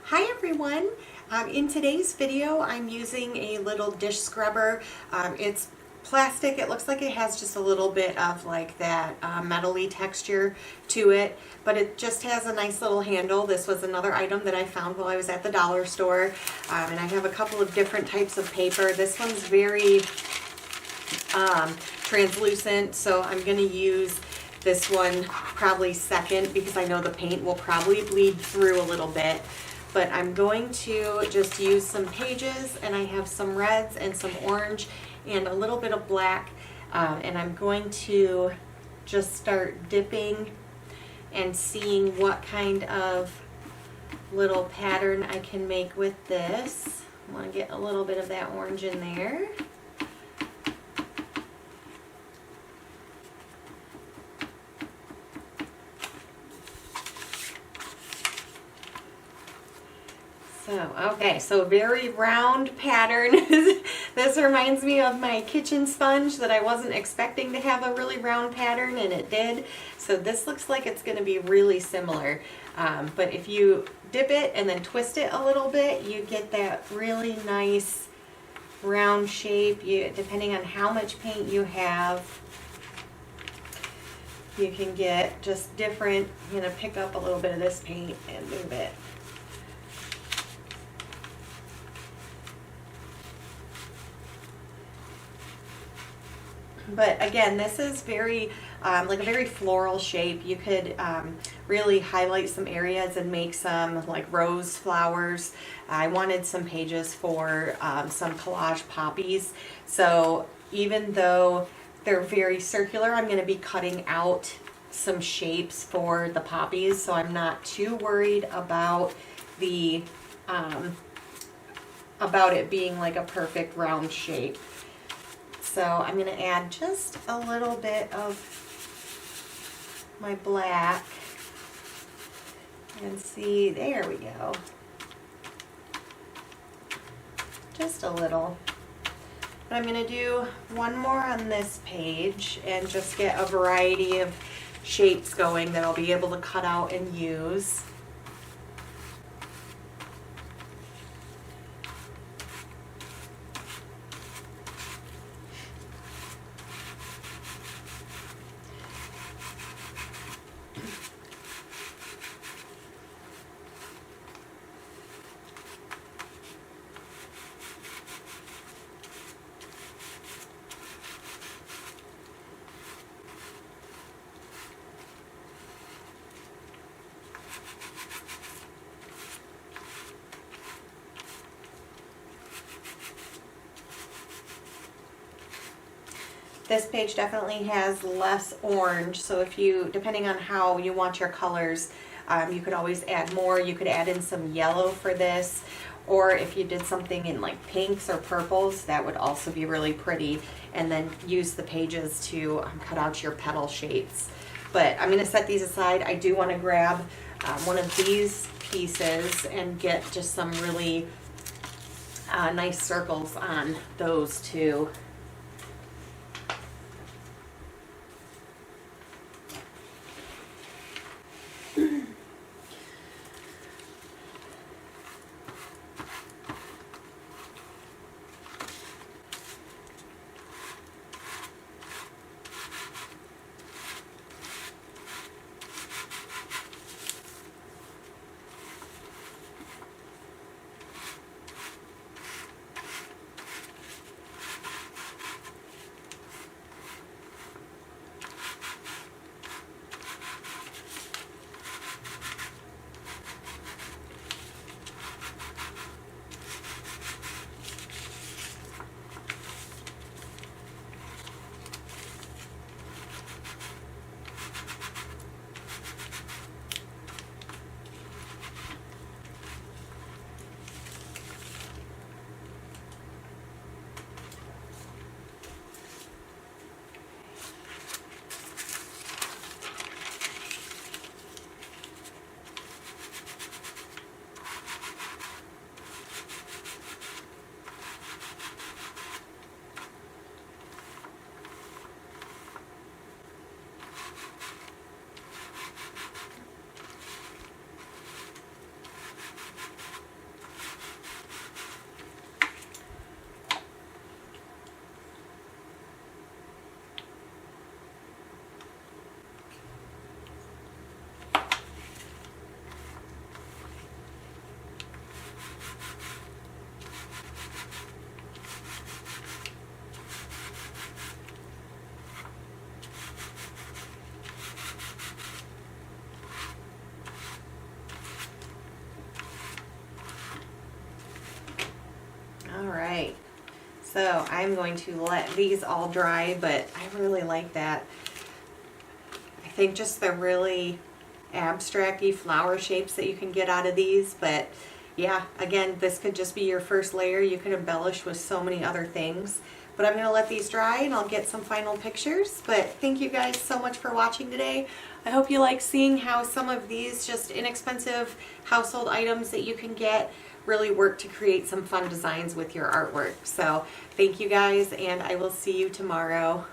Hi everyone! In today's video I'm using a little dish scrubber. It's plastic. It looks like it has just a little bit of like that metal-y texture to it, but it just has a nice little handle. This was another item that I found while I was at the dollar store, and I have a couple of different types of paper. This one's very translucent, so I'm going to use this one probably second because I know the paint will probably bleed through a little bit. But I'm going to just use some pages, and I have some reds and some orange and a little bit of black, and I'm going to just start dipping and seeing what kind of little pattern I can make with this. I want to get a little bit of that orange in there. Okay, so very round pattern. This reminds me of my kitchen sponge that I wasn't expecting to have a really round pattern, and it did. So this looks like it's going to be really similar. But if you dip it and then twist it a little bit, you get that really nice round shape. Depending on how much paint you have, you can get just different. I'm going to pick up a little bit of this paint and move it. But again, this is very, like a very floral shape. You could really highlight some areas and make some like rose flowers. I wanted some pages for some collage poppies. So even though they're very circular, I'm going to be cutting out some shapes for the poppies. So I'm not too worried about the, about it being like a perfect round shape. So I'm going to add just a little bit of my black and see, there we go. Just a little. But I'm going to do one more on this page and just get a variety of shapes going that I'll be able to cut out and use. This page definitely has less orange, so if you, depending on how you want your colors, you could always add more. You could add in some yellow for this, or if you did something in like pinks or purples, that would also be really pretty, and then use the pages to cut out your petal shapes. But I'm going to set these aside. I do want to grab one of these pieces and get just some really nice circles on those too. right. So I'm going to let these all dry, but I really like that. I think just the really abstract-y flower shapes that you can get out of these, but yeah, again, this could just be your first layer. You could embellish with so many other things. But I'm going to let these dry and I'll get some final pictures. But thank you guys so much for watching today. I hope you like seeing how some of these just inexpensive household items that you can get really work to create some fun designs with your artwork. So thank you guys, and I will see you tomorrow.